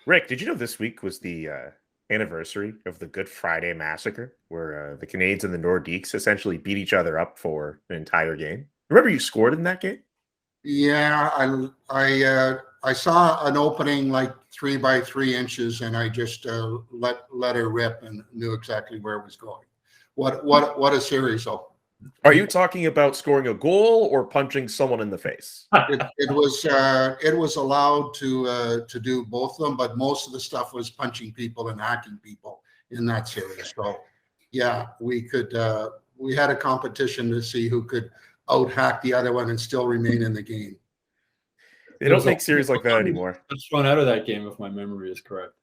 Rick, did you know this week was the anniversary of the Good Friday Massacre, where the Canadiens and the Nordiques essentially beat each other up for an entire game? Remember you scored in that game? Yeah, I saw an opening like 3 by 3 inches, and I just let her rip and knew exactly where it was going. What a series! Though Are you talking about scoring a goal or punching someone in the face? it was allowed to do both of them, but most of the stuff was punching people and hacking people in that series. So yeah, we had a competition to see who could out hack the other one and still remain in the game. They don't make series like that anymore. It's thrown out of that game, if my memory is correct.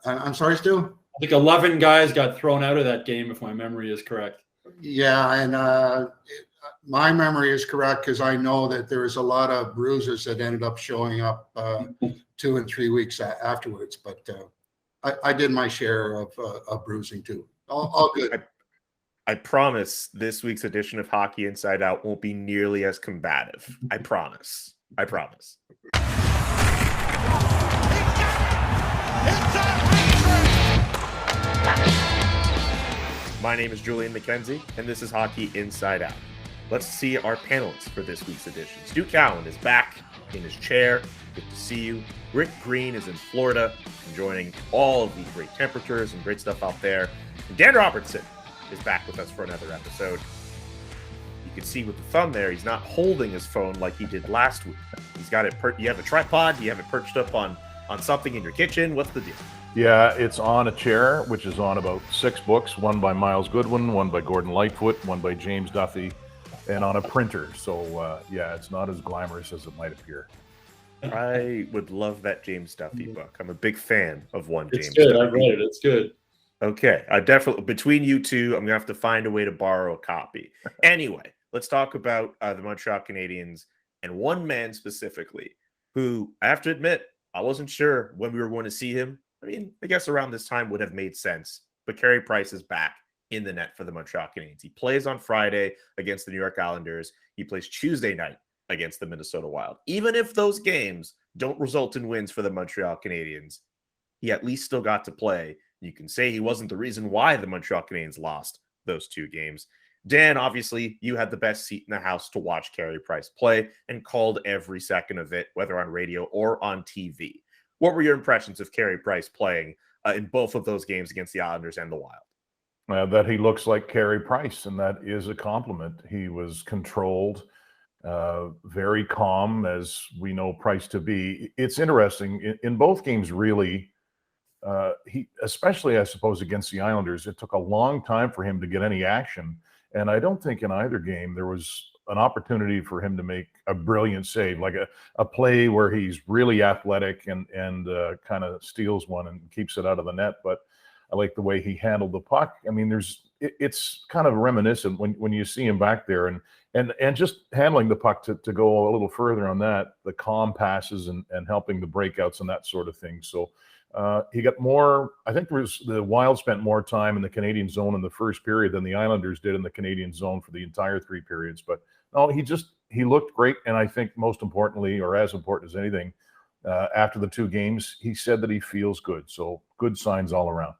I'm sorry, Stu? I think 11 guys got thrown out of that game, if my memory is correct. Yeah, and my memory is correct because I know that there was a lot of bruises that ended up showing up 2 and 3 weeks afterwards. But I did my share of bruising too. All good. I promise this week's edition of Hockey Inside Out won't be nearly as combative. I promise. I promise. My name is Julian McKenzie, and this is Hockey Inside Out. Let's see our panelists for this week's edition. Stu Cowan is back in his chair. Good to see you. Rick Green is in Florida, enjoying all of the great temperatures and great stuff out there. And Dan Robertson is back with us for another episode. You can see with the thumb there, he's not holding his phone like he did last week. He's got it. You have a tripod. You have it perched up on something in your kitchen. What's the deal? Yeah, it's on a chair, which is on about 6 books, one by Miles Goodwin, one by Gordon Lightfoot, one by James Duffy, and on a printer. So, yeah, it's not as glamorous as it might appear. I would love that James Duffy book. I'm a big fan of one James Duffy. Duffy. I've read it. It's good. Okay. I definitely, between you two, I'm going to have to find a way to borrow a copy. Anyway, let's talk about the Montreal Canadiens and one man specifically who, I have to admit, I wasn't sure when we were going to see him. I mean, I guess around this time would have made sense. But Carey Price is back in the net for the Montreal Canadiens. He plays on Friday against the New York Islanders. He plays Tuesday night against the Minnesota Wild. Even if those games don't result in wins for the Montreal Canadiens, he at least still got to play. You can say he wasn't the reason why the Montreal Canadiens lost those 2 games. Dan, obviously, you had the best seat in the house to watch Carey Price play and called every second of it, whether on radio or on TV. What were your impressions of Carey Price playing in both of those games against the Islanders and the Wild? That he looks like Carey Price, and that is a compliment. He was controlled, very calm, as we know Price to be. It's interesting. In both games, really, he, especially, I suppose, against the Islanders, it took a long time for him to get any action. And I don't think in either game there was an opportunity for him to make a brilliant save, like a play where he's really athletic and kind of steals one and keeps it out of the net. But I like the way he handled the puck. I mean, it's kind of reminiscent when you see him back there and just handling the puck to go a little further on that, the calm passes and helping the breakouts and that sort of thing. So he got more. I think the Wild spent more time in the Canadian zone in the first period than the Islanders did in the Canadian zone for the entire 3 periods. But no, he looked great, and I think most importantly, or as important as anything, after the 2 games, he said that he feels good. So good signs all around.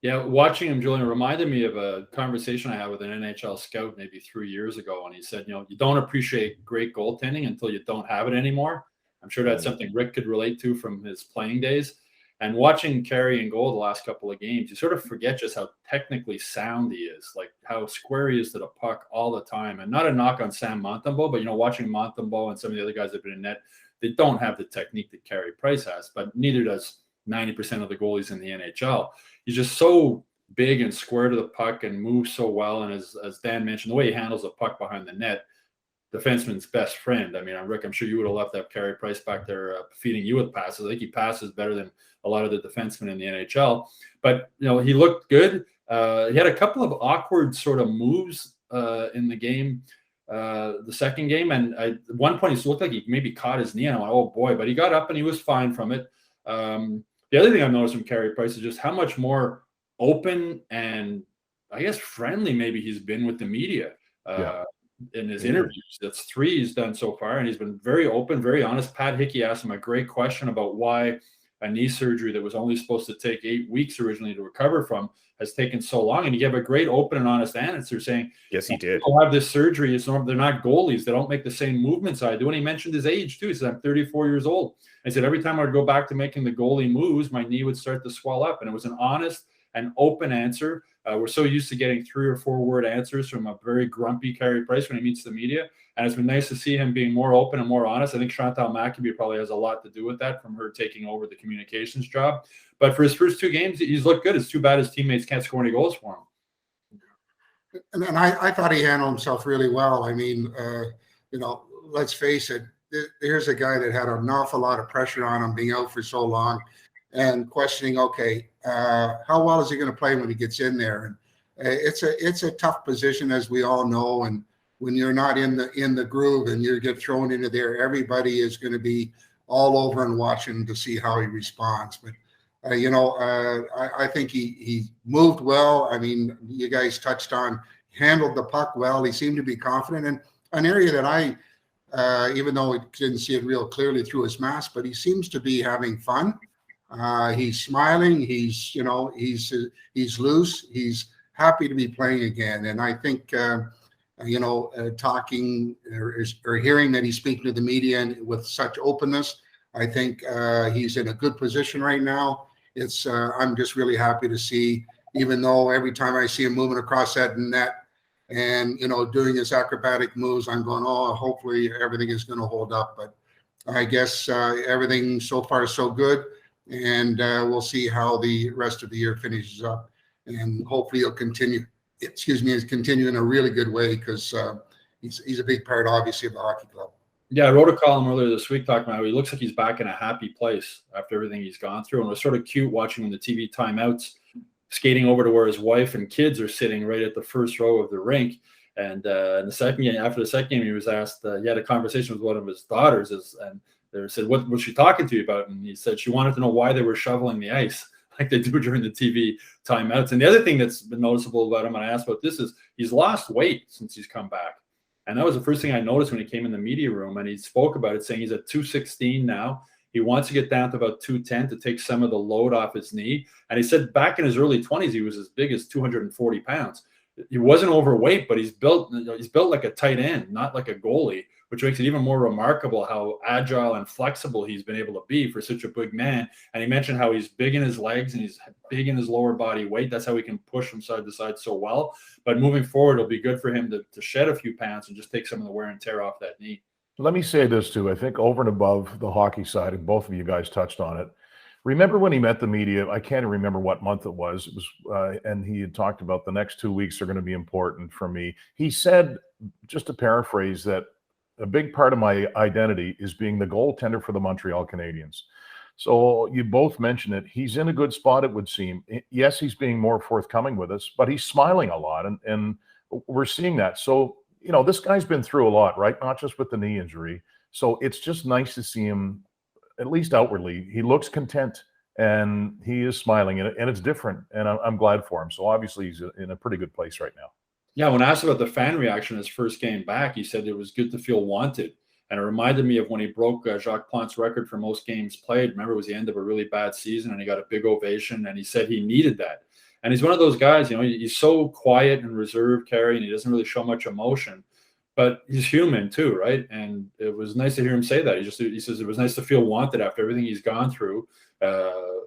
Yeah, watching him, Julian, reminded me of a conversation I had with an NHL scout maybe 3 years ago, and he said, you don't appreciate great goaltending until you don't have it anymore. I'm sure that's something Rick could relate to from his playing days. And watching Carey in goal the last couple of games, you sort of forget just how technically sound he is, like how square he is to the puck all the time. And not a knock on Sam Montembeault, but, watching Montembeault and some of the other guys that have been in net, they don't have the technique that Carey Price has, but neither does 90% of the goalies in the NHL. He's just so big and square to the puck and moves so well. And as Dan mentioned, the way he handles the puck behind the net, defenseman's best friend. I mean, Rick, I'm sure you would have left that Carey Price back there feeding you with passes. I think he passes better than a lot of the defensemen in the NHL. But, he looked good. He had a couple of awkward sort of moves in the game, the second game. And at one point, he looked like he maybe caught his knee. And I went, oh, boy. But he got up and he was fine from it. The other thing I've noticed from Carey Price is just how much more open and, I guess, friendly maybe he's been with the media. In his interviews. That's 3 he's done so far, and he's been very open, very honest. Pat Hickey asked him a great question about why a knee surgery that was only supposed to take 8 weeks originally to recover from has taken so long. And you have a great open and honest answer saying, yes, he did. People have this surgery. They're not goalies. They don't make the same movements I do. And he mentioned his age too. He said, I'm 34 years old. I said, every time I'd go back to making the goalie moves, my knee would start to swell up. And it was an honest and open answer. We're so used to getting 3 or 4 word answers from a very grumpy Carey Price when he meets the media. And it's been nice to see him being more open and more honest. I think Chantal Machabie probably has a lot to do with that from her taking over the communications job. But for his first 2 games, he's looked good. It's too bad his teammates can't score any goals for him. And I thought he handled himself really well. I mean, let's face it, here's a guy that had an awful lot of pressure on him being out for so long and questioning, okay, how well is he going to play when he gets in there? And it's a tough position, as we all know. And when you're not in the groove and you get thrown into there, everybody is going to be all over and watching to see how he responds. But I think he moved well. I mean, you guys touched on, handled the puck well. He seemed to be confident. And an area that even though we didn't see it real clearly through his mask, but he seems to be having fun. He's smiling. He's loose. He's happy to be playing again. And I think, talking or hearing that he's speaking to the media and with such openness, I think he's in a good position right now. I'm just really happy to see, even though every time I see him moving across that net and, doing his acrobatic moves, I'm going, oh, hopefully everything is going to hold up. But I guess everything so far is so good. And we'll see how the rest of the year finishes up. And hopefully he'll continue in a really good way, because he's a big part, obviously, of the hockey club. Yeah, I wrote a column earlier this week talking about how he looks like he's back in a happy place after everything he's gone through. And it was sort of cute watching him in the TV timeouts, skating over to where his wife and kids are sitting right at the first row of the rink. And after the second game, he was asked, he had a conversation with one of his daughters, and they said, what was she talking to you about? And he said she wanted to know why they were shoveling the ice like they do during the TV timeouts. And the other thing that's been noticeable about him, and I asked about this, is he's lost weight since he's come back. And that was the first thing I noticed when he came in the media room, and he spoke about it, saying he's at 216 now. He wants to get down to about 210 to take some of the load off his knee. And he said back in his early 20s, he was as big as 240 pounds. He wasn't overweight, but he's built like a tight end, not like a goalie, which makes it even more remarkable how agile and flexible he's been able to be for such a big man. And he mentioned how he's big in his legs and he's big in his lower body weight. That's how he can push from side to side so well. But moving forward, it'll be good for him to shed a few pounds and just take some of the wear and tear off that knee. Let me say this too. I think over and above the hockey side, and both of you guys touched on it. Remember when he met the media? I can't remember what month it was. It was, and he had talked about the next 2 weeks are going to be important for me. He said, just to paraphrase, that a big part of my identity is being the goaltender for the Montreal Canadiens. So you both mentioned it. He's in a good spot, it would seem. Yes, he's being more forthcoming with us, but he's smiling a lot, and we're seeing that. So, this guy's been through a lot, right? Not just with the knee injury. So it's just nice to see him, at least outwardly. He looks content, and he is smiling, and it's different, and I'm glad for him. So obviously he's in a pretty good place right now. Yeah, when asked about the fan reaction his first game back, he said it was good to feel wanted. And it reminded me of when he broke Jacques Plante's record for most games played. Remember, it was the end of a really bad season, and he got a big ovation, and he said he needed that. And he's one of those guys, he's so quiet and reserved, Carey, and he doesn't really show much emotion. But he's human too, right? And it was nice to hear him say that. He says it was nice to feel wanted after everything he's gone through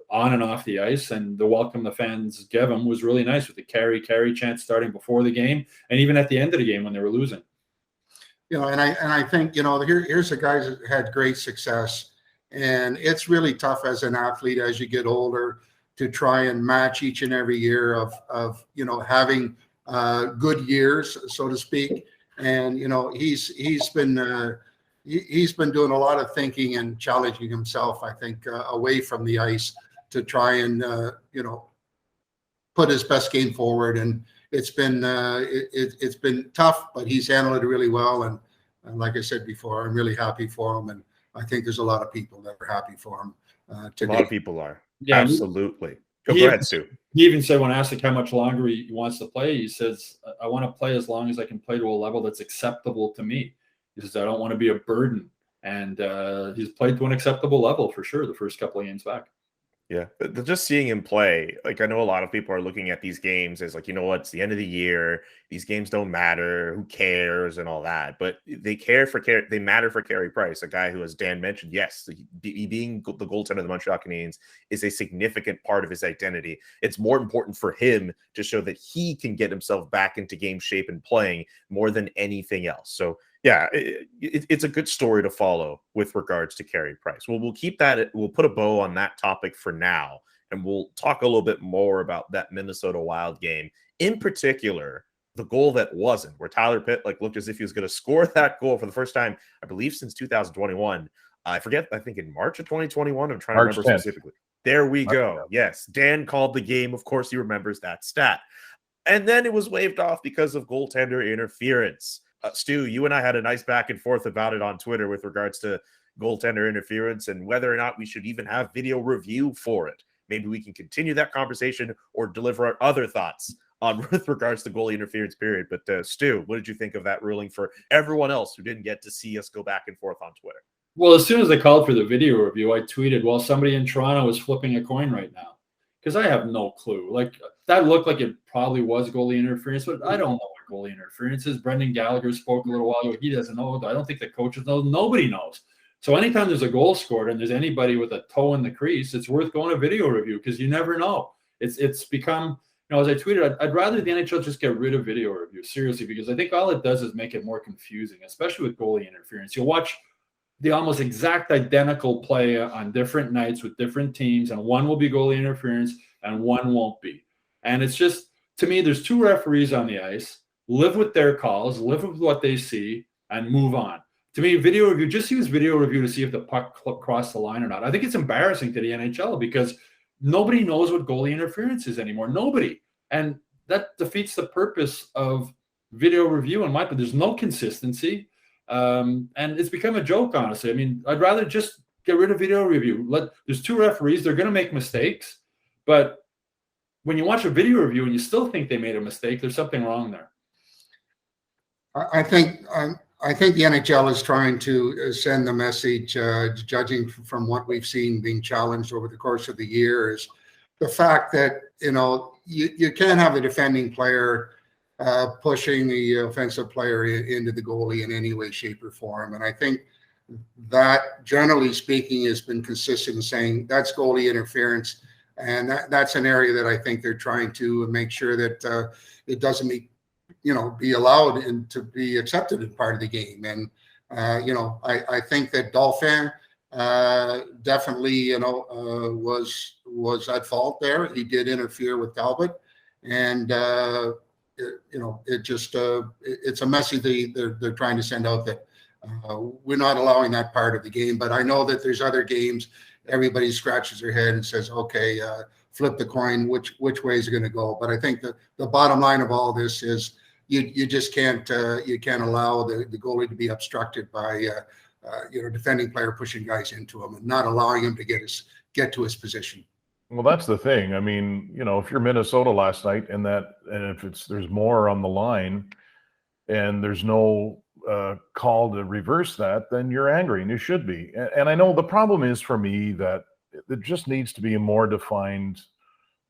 on and off the ice. And the welcome the fans gave him was really nice, with the Carey chant starting before the game and even at the end of the game when they were losing. And I think, here's a guy that had great success. And it's really tough as an athlete as you get older to try and match each and every year of having good years, so to speak. And he's been doing a lot of thinking and challenging himself, I think, away from the ice to try and put his best game forward. And it's been tough, but he's handled it really well. And like I said before, I'm really happy for him, and I think there's a lot of people that are happy for him today. A lot of people are. Yeah, absolutely. Go ahead, Stu. He even said, when asked how much longer he wants to play, he says, I want to play as long as I can play to a level that's acceptable to me. He says, I don't want to be a burden. And he's played to an acceptable level for sure the first couple of games back. Yeah, but just seeing him play, like I know a lot of people are looking at these games as like, you know what, it's the end of the year. These games don't matter. Who cares and all that? But they matter for Carey Price, a guy who, as Dan mentioned, yes, being the goaltender of the Montreal Canadiens is a significant part of his identity. It's more important for him to show that he can get himself back into game shape and playing more than anything else. So yeah, it's a good story to follow with regards to Carey Price. Well, we'll keep that. We'll put a bow on that topic for now, and we'll talk a little bit more about that Minnesota Wild game, in particular, the goal that wasn't, where Tyler Pitt looked as if he was going to score that goal for the first time, I believe, since 2021. I forget. I think in March of 2021. I'm trying to remember specifically. There we go. Yes, Dan called the game. Of course, he remembers that stat. And then it was waved off because of goaltender interference. Stu, you and I had a nice back and forth about it on Twitter with regards to goaltender interference and whether or not we should even have video review for it. Maybe we can continue that conversation or deliver our other thoughts on with regards to goalie interference period. But Stu, what did you think of that ruling for everyone else who didn't get to see us go back and forth on Twitter? Well, as soon as they called for the video review, I tweeted, well, somebody in Toronto is flipping a coin right now. Because I have no clue. Like, that looked like it probably was goalie interference, but I don't know what goalie interference is. Brendan Gallagher spoke a little while ago. He doesn't know. I don't think the coaches know. Nobody knows. So anytime there's a goal scored and there's anybody with a toe in the crease, it's worth going to video review because you never know. It's become, as I tweeted, I'd rather the NHL just get rid of video review, seriously, because I think all it does is make it more confusing, especially with goalie interference. You'll watch the almost exact identical play on different nights with different teams, and one will be goalie interference and one won't be. And it's just, to me, there's two referees on the ice. Live with their calls, live with what they see, and move on. To me, video review, just use video review to see if the puck crossed the line or not. I think it's embarrassing to the NHL because nobody knows what goalie interference is anymore. Nobody. And that defeats the purpose of video review in my opinion. There's no consistency. And it's become a joke, honestly. I mean, I'd rather just get rid of video review. There's two referees. They're going to make mistakes. But when you watch a video review and you still think they made a mistake, there's something wrong there. I think the NHL is trying to send the message, judging from what we've seen being challenged over the course of the year, is the fact that, you can't have a defending player pushing the offensive player into the goalie in any way, shape, or form. And I think that, generally speaking, has been consistent in saying that's goalie interference. And that's an area that I think they're trying to make sure that it doesn't be allowed and to be accepted as part of the game. And, I think that Dauphin definitely, was at fault there. He did interfere with Talbot. And, it's a message they're trying to send out that we're not allowing that part of the game. But I know that there's other games, everybody scratches their head and says, okay, flip the coin, which way is it going to go? But I think the bottom line of all this is you just can't allow the goalie to be obstructed by defending player pushing guys into him and not allowing him to get to his position. Well, that's the thing. I mean, if you're Minnesota last night and if there's more on the line and there's no call to reverse that, then you're angry, and you should be. And I know the problem is for me that it just needs to be a more defined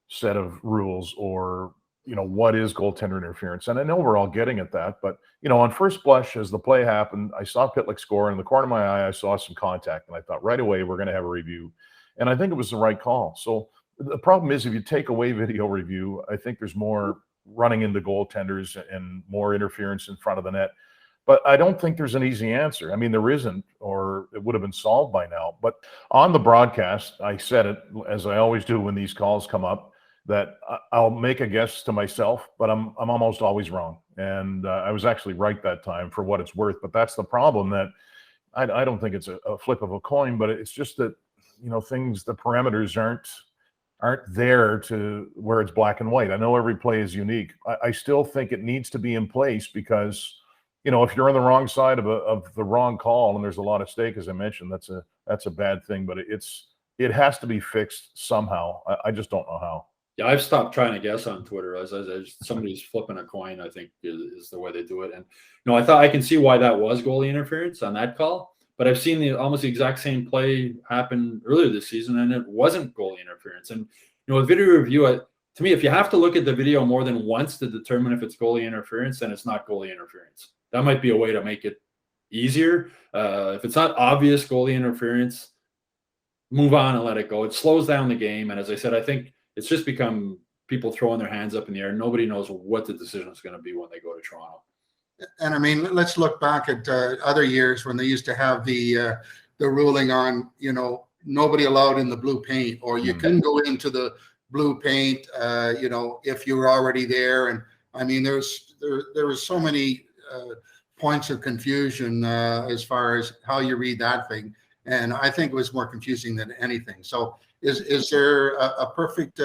set of rules, or what is goaltender interference. And I know we're all getting at that, but on first blush, as the play happened, I saw Pitlick score, and in the corner of my eye I saw some contact, and I thought right away we're going to have a review. And I think it was the right call. So the problem is, if you take away video review, I think there's more running into goaltenders and more interference in front of the net. But I don't think there's an easy answer. I mean, there isn't, or it would have been solved by now. But on the broadcast, I said it, as I always do when these calls come up, that I'll make a guess to myself, but I'm almost always wrong. And I was actually right that time, for what it's worth. But that's the problem, that I don't think it's a flip of a coin, but it's just that, the parameters aren't there to where it's black and white. I know every play is unique. I still think it needs to be in place because, if you're on the wrong side of the wrong call and there's a lot of stake, as I mentioned, that's a bad thing. But it has to be fixed somehow. I just don't know how. Yeah, I've stopped trying to guess on Twitter. As somebody's flipping a coin, I think is the way they do it. And I thought I can see why that was goalie interference on that call. But I've seen almost the exact same play happen earlier this season, and it wasn't goalie interference. And a video review, to me, if you have to look at the video more than once to determine if it's goalie interference, then it's not goalie interference. That might be a way to make it easier. If it's not obvious goalie interference, move on and let it go. It slows down the game. And as I said, I think it's just become people throwing their hands up in the air. Nobody knows what the decision is going to be when they go to Toronto. And I mean, let's look back at other years when they used to have the ruling on, nobody allowed in the blue paint, or you couldn't go into the blue paint, if you were already there. And I mean, there was so many points of confusion as far as how you read that thing. And I think it was more confusing than anything. So is there a perfect,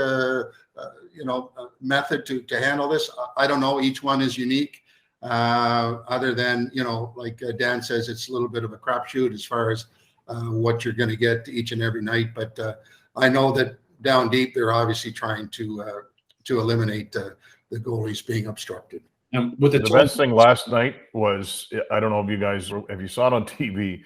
method to handle this? I don't know. Each one is unique. Other than, like Dan says, it's a little bit of a crapshoot as far as what you're going to get each and every night. But I know that down deep, they're obviously trying to eliminate the goalies being obstructed. And with the best thing last night was, I don't know if you saw it on TV,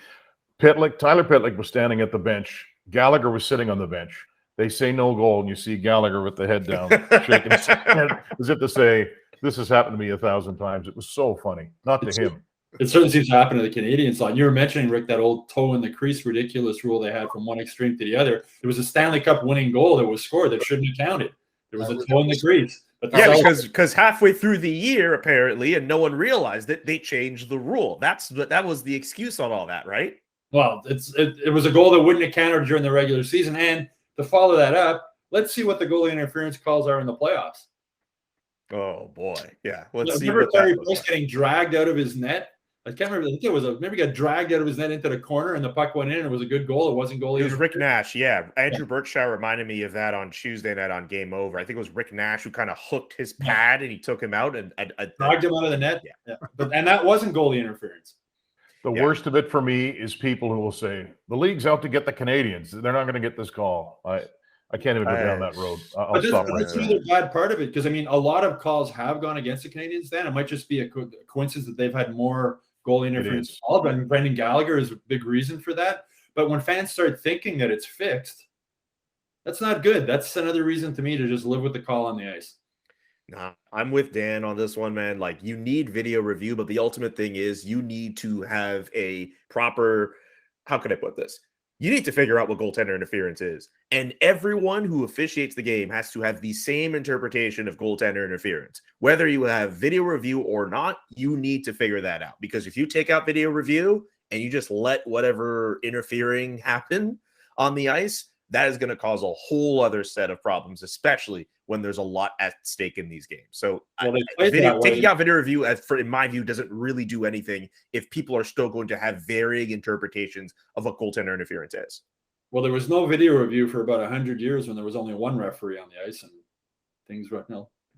Tyler Pitlick was standing at the bench. Gallagher was sitting on the bench. They say no goal, and you see Gallagher with the head down, shaking his head as if to say, this has happened to me 1,000 times. It was so funny. Not to him. It certainly seems to happen to the Canadiens line. You were mentioning, Rick, that old toe in the crease ridiculous rule they had from one extreme to the other. There was a Stanley Cup winning goal that was scored that shouldn't have counted. There was a toe in the crease. But because halfway through the year, apparently, and no one realized it, they changed the rule. That was the excuse on all that, right? Well, it was a goal that wouldn't have counted during the regular season. And to follow that up, let's see what the goalie interference calls are in the playoffs. Oh boy, yeah. Let's see. Remember Carey Price getting dragged out of his net? I can't remember. I think it was maybe got dragged out of his net into the corner, and the puck went in. And it was a good goal. It wasn't goalie. It was Rick Nash. Yeah, Andrew Berkshire reminded me of that on Tuesday night on Game Over. I think it was Rick Nash who kind of hooked his pad and he took him out and dragged him out of the net. Yeah. And that wasn't goalie interference. The worst of it for me is people who will say the league's out to get the Canadiens. They're not going to get this call. I can't even go down that road. I'll stop right there. That's another bad part of it, because I mean, a lot of calls have gone against the Canadiens. Then it might just be a coincidence that they've had more goal interference called, and Brendan Gallagher is a big reason for that. But when fans start thinking that it's fixed, that's not good. That's another reason to me to just live with the call on the ice. Nah, I'm with Dan on this one, man. Like, you need video review, but the ultimate thing is you need to have a proper, how can I put this? You need to figure out what goaltender interference is. And everyone who officiates the game has to have the same interpretation of goaltender interference. Whether you have video review or not, you need to figure that out. Because if you take out video review and you just let whatever interfering happen on the ice, that is going to cause a whole other set of problems, especially when there's a lot at stake in these games. So taking out video review, in my view, doesn't really do anything if people are still going to have varying interpretations of what goaltender interference is. Well, there was no video review for about 100 years when there was only one referee on the ice, and things were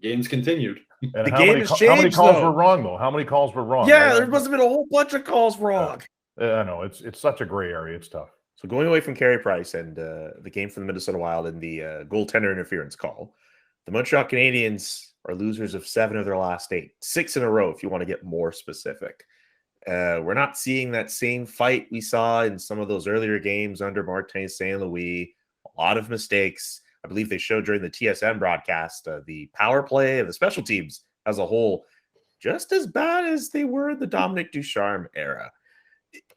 games continued. And how many calls were wrong, though? How many calls were wrong? Yeah, there must have been a whole bunch of calls wrong. I know it's such a gray area. It's tough. So going away from Carey Price and the game for the Minnesota Wild and the goaltender interference call, the Montreal Canadiens are losers of 7 of their last 8, 6 in a row if you want to get more specific. We're not seeing that same fight we saw in some of those earlier games under Martin St. Louis. A lot of mistakes. I believe they showed during the TSN broadcast the power play and the special teams as a whole just as bad as they were in the Dominic Ducharme era.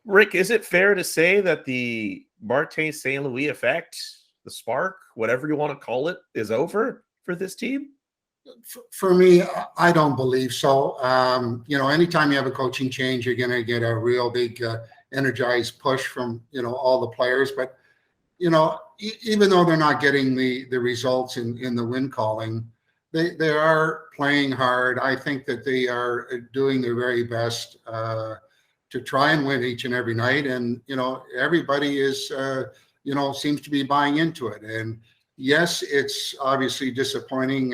Rick, is it fair to say that the Martin St. Louis effect, the spark, whatever you want to call it, is over for this team? For me, I don't believe so. Anytime you have a coaching change, you're going to get a real big energized push from, all the players. But, even though they're not getting the results in the win calling, they are playing hard. I think that they are doing their very best to try and win each and every night. And, everybody is, seems to be buying into it. And yes, it's obviously disappointing,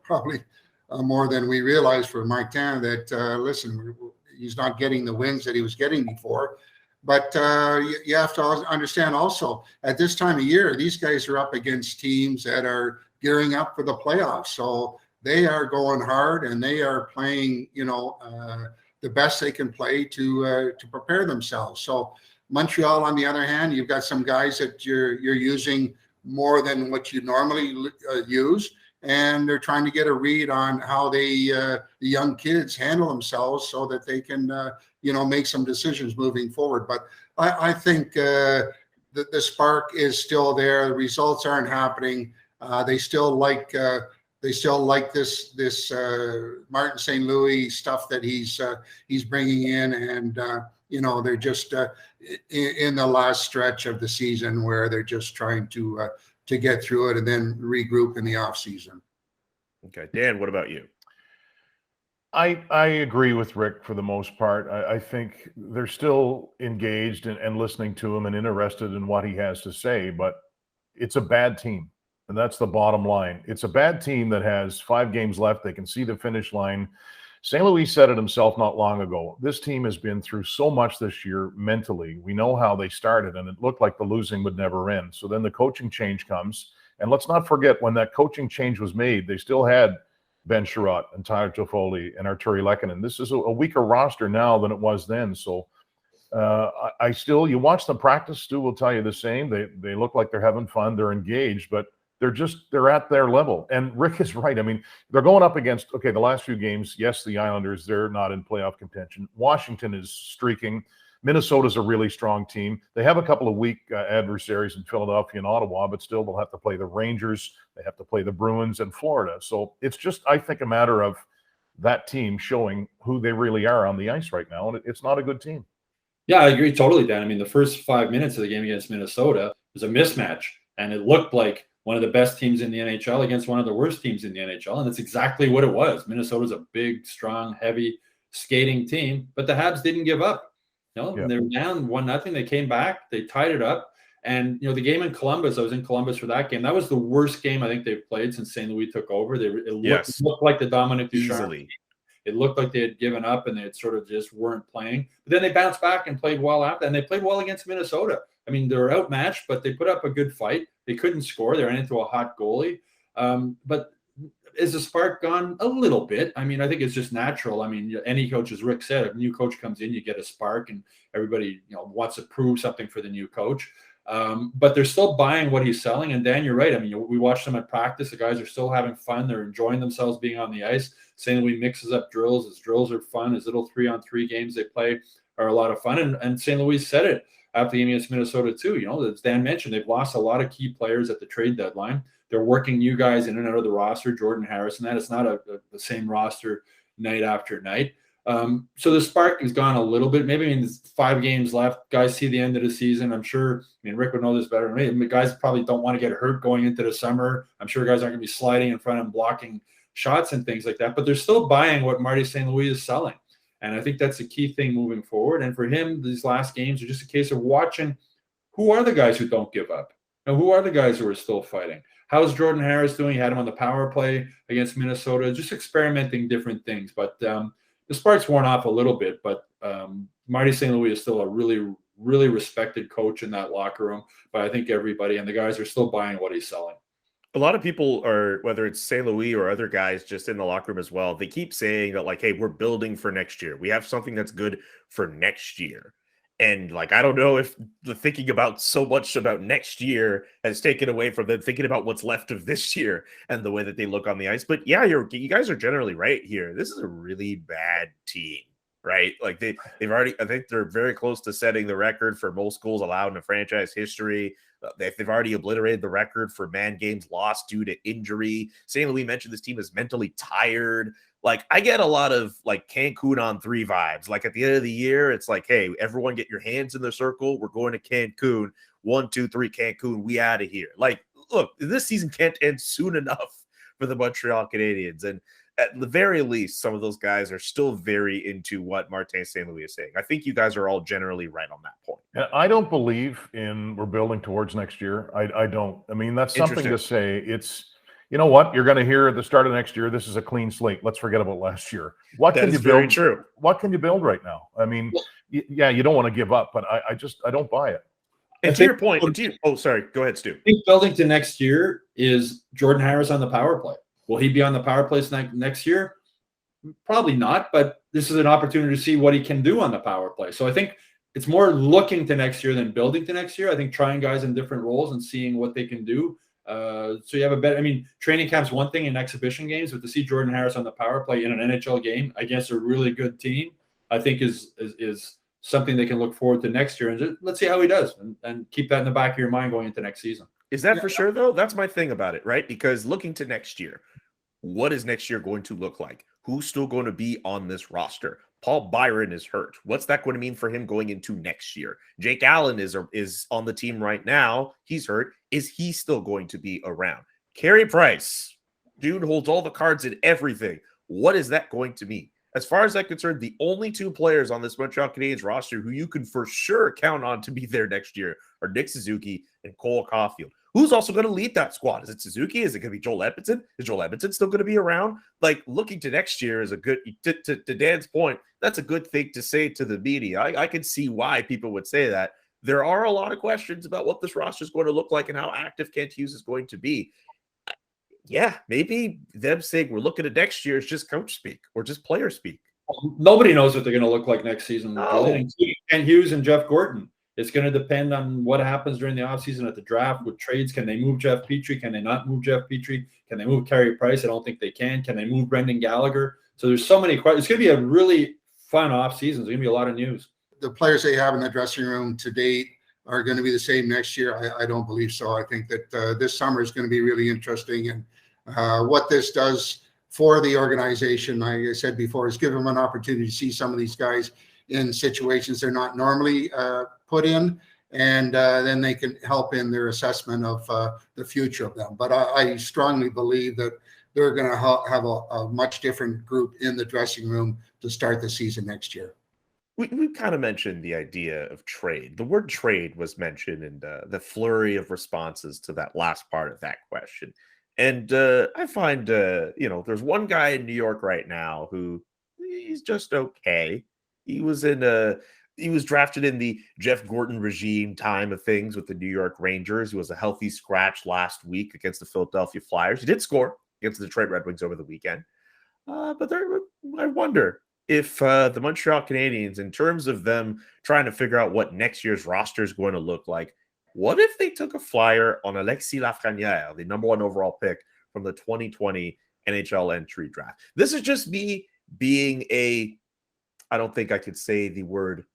probably more than we realize for Martin that, listen, he's not getting the wins that he was getting before. But you have to understand also, at this time of year, these guys are up against teams that are gearing up for the playoffs. So they are going hard and they are playing, the best they can play to prepare themselves. So Montreal, on the other hand, you've got some guys that you're using more than what you normally use, and they're trying to get a read on how the young kids handle themselves so that they can make some decisions moving forward. But I think the spark is still there. The results aren't happening. They still like this Martin St. Louis stuff that he's bringing in, and they're just in the last stretch of the season where they're just trying to get through it and then regroup in the off season. Okay, Dan, what about you? I agree with Rick for the most part. I think they're still engaged and listening to him and interested in what he has to say, but it's a bad team. And that's the bottom line. It's a bad team that has 5 games left. They can see the finish line. St. Louis said it himself not long ago. This team has been through so much this year mentally. We know how they started, and it looked like the losing would never end. So then the coaching change comes. And let's not forget, when that coaching change was made, they still had Ben Sherratt and Tyler Toffoli and Arturi Lehkonen. This is a weaker roster now than it was then. So you watch them practice, Stu will tell you the same. They look like they're having fun. They're engaged, but they're at their level. And Rick is right. I mean, they're going up against, the last few games, yes, the Islanders, they're not in playoff contention. Washington is streaking. Minnesota's a really strong team. They have a couple of weak adversaries in Philadelphia and Ottawa, but still they'll have to play the Rangers. They have to play the Bruins and Florida. So it's just, I think, a matter of that team showing who they really are on the ice right now. And it's not a good team. Yeah, I agree totally, Dan. I mean, the first 5 minutes of the game against Minnesota was a mismatch, and it looked like one of the best teams in the NHL against one of the worst teams in the NHL, and that's exactly what it was. Minnesota's a big, strong, heavy skating team, but the Habs didn't give up. They were down 1-0. They came back, they tied it up, and the game in Columbus. I was in Columbus for that game. That was the worst game I think they've played since St. Louis took over. It looked like the Dominic Ducharme. It looked like they had given up and they had sort of just weren't playing. But then they bounced back and played well after, and they played well against Minnesota. I mean, they were outmatched, but they put up a good fight. They couldn't score. They ran into a hot goalie. But is the spark gone? A little bit. I mean, I think it's just natural. I mean, any coach, as Rick said, if a new coach comes in, you get a spark, and everybody wants to prove something for the new coach. But they're still buying what he's selling. And Dan, you're right. I mean, we watched them at practice. The guys are still having fun. They're enjoying themselves being on the ice. St. Louis mixes up drills. His drills are fun. His little 3-on-3 games they play are a lot of fun. And St. Louis said it after the game against Minnesota too. As Dan mentioned, they've lost a lot of key players at the trade deadline. They're working new guys in and out of the roster. Jordan Harrison, that is not the same roster night after night. So the spark has gone a little bit. Maybe there's 5 games left. Guys see the end of the season. I'm sure, Rick would know this better than me. I mean, guys probably don't want to get hurt going into the summer. I'm sure guys aren't going to be sliding in front and blocking shots and things like that. But they're still buying what Marty St. Louis is selling. And I think that's a key thing moving forward. And for him, these last games are just a case of watching who are the guys who don't give up and who are the guys who are still fighting. How's Jordan Harris doing? He had him on the power play against Minnesota, just experimenting different things. But the spark's worn off a little bit. But Marty St. Louis is still a really, really respected coach in that locker room. But I think everybody and the guys are still buying what he's selling. A lot of people are, whether it's St. Louis or other guys just in the locker room as well, they keep saying that, like, hey, we're building for next year. We have something that's good for next year. And, like, I don't know if the thinking about so much about next year has taken away from them thinking about what's left of this year and the way that they look on the ice. But yeah, you guys are generally right here. This is a really bad team, right? Like they've already, I think they're very close to setting the record for most goals allowed in a franchise history. They've already obliterated the record for man games lost due to injury. St. Louis mentioned this team is mentally tired. Like, I get a lot of, like, Cancun on 3 vibes. Like, at the end of the year, it's like, hey, everyone get your hands in the circle. We're going to Cancun. 1, 2, 3, Cancun. We out of here. Like, look, this season can't end soon enough for the Montreal Canadiens. And at the very least, some of those guys are still very into what Martin St. Louis is saying. I think you guys are all generally right on that point. I don't believe in we're building towards next year. I don't. I mean, that's something to say. It's, you know what? You're going to hear at the start of next year, this is a clean slate. Let's forget about last year. What can you build? Very true. What can you build right now? I mean, yeah, you don't want to give up, but I don't buy it. And to your point, sorry, go ahead, Stu. I think building to next year is Jordan Harris on the power play. Will he be on the power play next year? Probably not, but this is an opportunity to see what he can do on the power play. So I think it's more looking to next year than building to next year. I think trying guys in different roles and seeing what they can do. So you have a better, I mean, training camp's one thing in exhibition games, but to see Jordan Harris on the power play in an NHL game against a really good team, I think is something they can look forward to next year. And just, let's see how he does and keep that in the back of your mind going into next season. Is that for sure, though? That's my thing about it, right? Because looking to next year, what is next year going to look like? Who's still going to be on this roster? Paul Byron is hurt. What's that going to mean for him going into next year? Jake Allen is on the team right now. He's hurt. Is he still going to be around? Carey Price, dude holds all the cards and everything. What is that going to mean? As far as I'm concerned, the only two players on this Montreal Canadiens roster who you can for sure count on to be there next year are Nick Suzuki and Cole Caulfield. Who's also going to lead that squad? Is it Suzuki? Is it going to be Joel Edmondson? Is Joel Edmondson still going to be around? Like, looking to next year is a good, to Dan's point, that's a good thing to say to the media. I can see why people would say that. There are a lot of questions about what this roster is going to look like and how active Kent Hughes is going to be. Yeah, maybe them saying we're looking at next year is just coach speak or just player speak. Nobody knows what they're going to look like next season. No. Including Kent Hughes and Jeff Gorton. It's going to depend on what happens during the offseason at the draft with trades. Can they move Jeff Petrie? Can they not move Jeff Petrie? Can they move Carey Price? I don't think they can. Can they move Brendan Gallagher? So there's so many questions. It's going to be a really fun offseason. There's going to be a lot of news. The players they have in the dressing room to date are going to be the same next year. I don't believe so. I think that this summer is going to be really interesting. And what this does for the organization, like I said before, is give them an opportunity to see some of these guys in situations they're not normally put in, and then they can help in their assessment of the future of them. But I strongly believe that they're going to have a much different group in the dressing room to start the season next year. We kind of mentioned the idea of trade. The word trade was mentioned in the flurry of responses to that last part of that question. And I find, there's one guy in New York right now who he's just okay. He was drafted in the Jeff Gorton regime time of things with the New York Rangers. He was a healthy scratch last week against the Philadelphia Flyers. He did score against the Detroit Red Wings over the weekend. But I wonder if the Montreal Canadiens, in terms of them trying to figure out what next year's roster is going to look like, what if they took a flyer on Alexis Lafrenière, the number 1 overall pick from the 2020 NHL entry draft? This is just me being I don't think I could say the word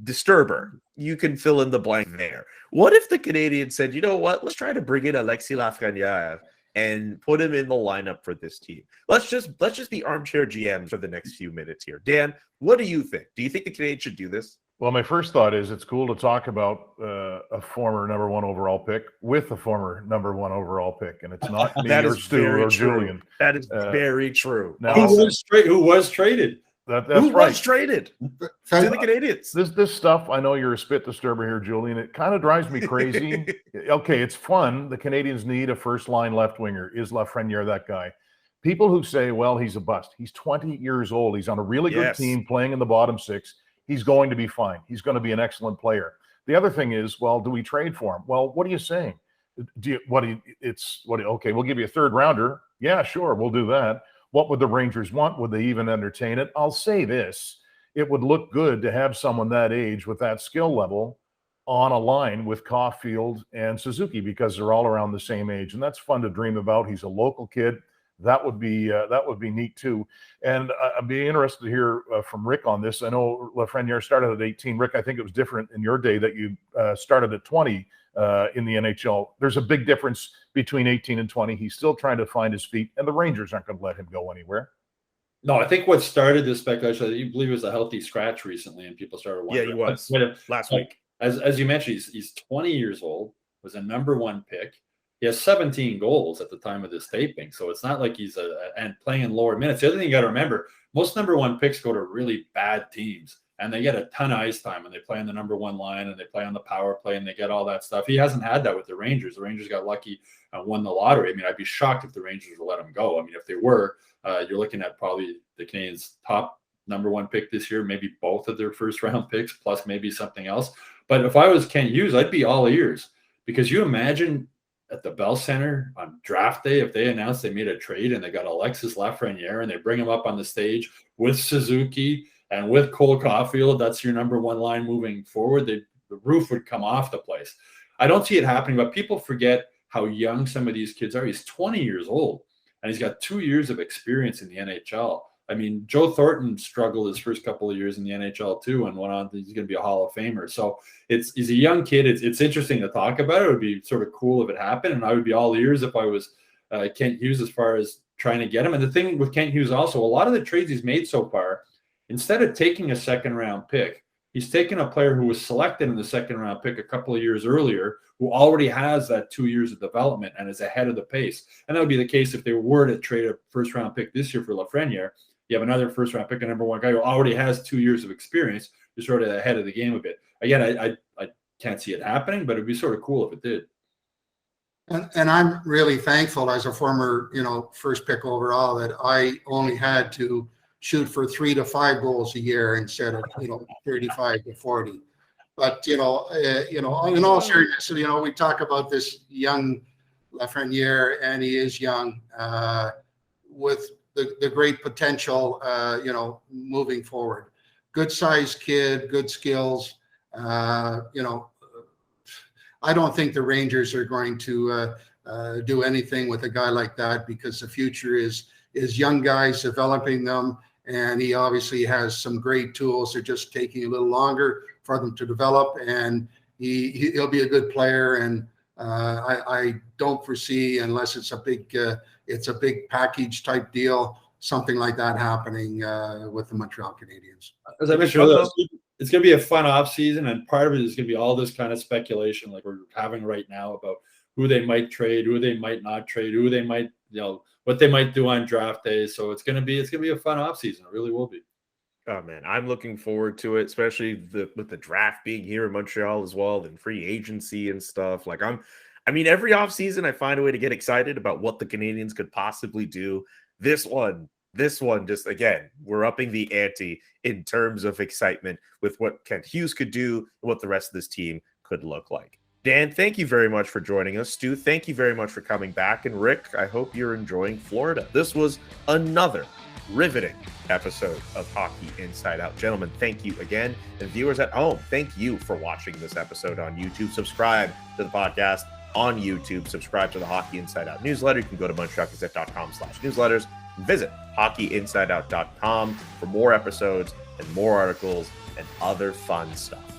disturber. You can fill in the blank there. What if the Canadiens said, you know what, let's try to bring in Alexis Lafrenière and put him in the lineup for this team? Let's just be armchair GMs for the next few minutes here. Dan, what do you think? Do you think the Canadiens should do this? Well, my first thought is it's cool to talk about a former number 1 overall pick with a former number 1 overall pick, and it's not me or Stu or Julian. That is very true. Now, who was traded? That's who right. was traded to the Canadiens? This stuff, I know you're a spit disturber here, Julian. It kind of drives me crazy. Okay, it's fun. The Canadiens need a first-line left winger. Is Lafrenière that guy? People who say, well, he's a bust. He's 20 years old. He's on a really good team playing in the bottom 6. He's going to be fine. He's going to be an excellent player. The other thing is, well, do we trade for him? Well, what are you saying? Okay, we'll give you a 3rd rounder. Yeah, sure, we'll do that. What would the Rangers want? Would they even entertain it? I'll say this. It would look good to have someone that age with that skill level on a line with Caulfield and Suzuki, because they're all around the same age. And that's fun to dream about. He's a local kid. That would be neat too. And I'd be interested to hear from Rick on this. I know Lafrenière started at 18. Rick, I think it was different in your day that you started at 20 in the NHL. There's a big difference between 18 and 20. He's still trying to find his feet, and the Rangers aren't going to let him go anywhere. No, I think what started this speculation, you believe, was a healthy scratch recently, and people started wondering. Yeah, he was last week. As you mentioned, he's 20 years old, was a number 1 pick. He has 17 goals at the time of this taping, so it's not like he's and playing in lower minutes. The other thing you got to remember, most number 1 picks go to really bad teams, and they get a ton of ice time, and they play on the number 1 line, and they play on the power play, and they get all that stuff. He hasn't had that with the Rangers. The Rangers got lucky and won the lottery. I mean, I'd be shocked if the Rangers would let him go. I mean, if they were, you're looking at probably the Canadiens' top number 1 pick this year, maybe both of their first-round picks, plus maybe something else. But if I was Kent Hughes, I'd be all ears, because you imagine at the Bell Center on draft day, if they announced they made a trade and they got Alexis Lafrenière and they bring him up on the stage with Suzuki And with Cole Caulfield, that's your number one line moving forward. The roof would come off the place. I don't see it happening, but people forget how young some of these kids are. He's 20 years old, and he's got 2 years of experience in the NHL. I mean, Joe Thornton struggled his first couple of years in the NHL too, and went on. He's going to be a Hall of Famer. So he's a young kid. It's interesting to talk about. It would be sort of cool if it happened, and I would be all ears if I was Kent Hughes as far as trying to get him. And the thing with Kent Hughes also, a lot of the trades he's made so far, instead of taking a second-round pick, he's taken a player who was selected in the second-round pick a couple of years earlier, who already has that 2 years of development and is ahead of the pace. And that would be the case if they were to trade a first-round pick this year for Lafreniere. You have another first-round pick, a number one guy who already has 2 years of experience, who's sort of ahead of the game a bit. Again, I can't see it happening, but it'd be sort of cool if it did. And I'm really thankful as a former, first pick overall that I only had to shoot for 3 to 5 goals a year instead of 35 to 40. But in all seriousness, we talk about this young Lafreniere, and he is young with the great potential, moving forward. Good sized kid, good skills. I don't think the Rangers are going to do anything with a guy like that, because the future is young guys, developing them. And he obviously has some great tools. They're just taking a little longer for them to develop, and he'll be a good player. And I don't foresee, unless it's a big package type deal, something like that happening with the Montreal Canadiens. As I mentioned, it's going to be a fun off season, and part of it is going to be all this kind of speculation like we're having right now about who they might trade, who they might not trade, who they might, what they might do on draft day. So it's going to be a fun off season. It really will be. Oh man, I'm looking forward to it, especially with the draft being here in Montreal as well, and free agency and stuff. Like every offseason I find a way to get excited about what the Canadiens could possibly do. This one, just again, we're upping the ante in terms of excitement with what Kent Hughes could do and what the rest of this team could look like. Dan, thank you very much for joining us. Stu, thank you very much for coming back. And Rick, I hope you're enjoying Florida. This was another riveting episode of Hockey Inside Out. Gentlemen, thank you again. And viewers at home, thank you for watching this episode on YouTube. Subscribe to the podcast on YouTube. Subscribe to the Hockey Inside Out newsletter. You can go to montrealgazette.com/newsletters. Visit hockeyinsideout.com for more episodes and more articles and other fun stuff.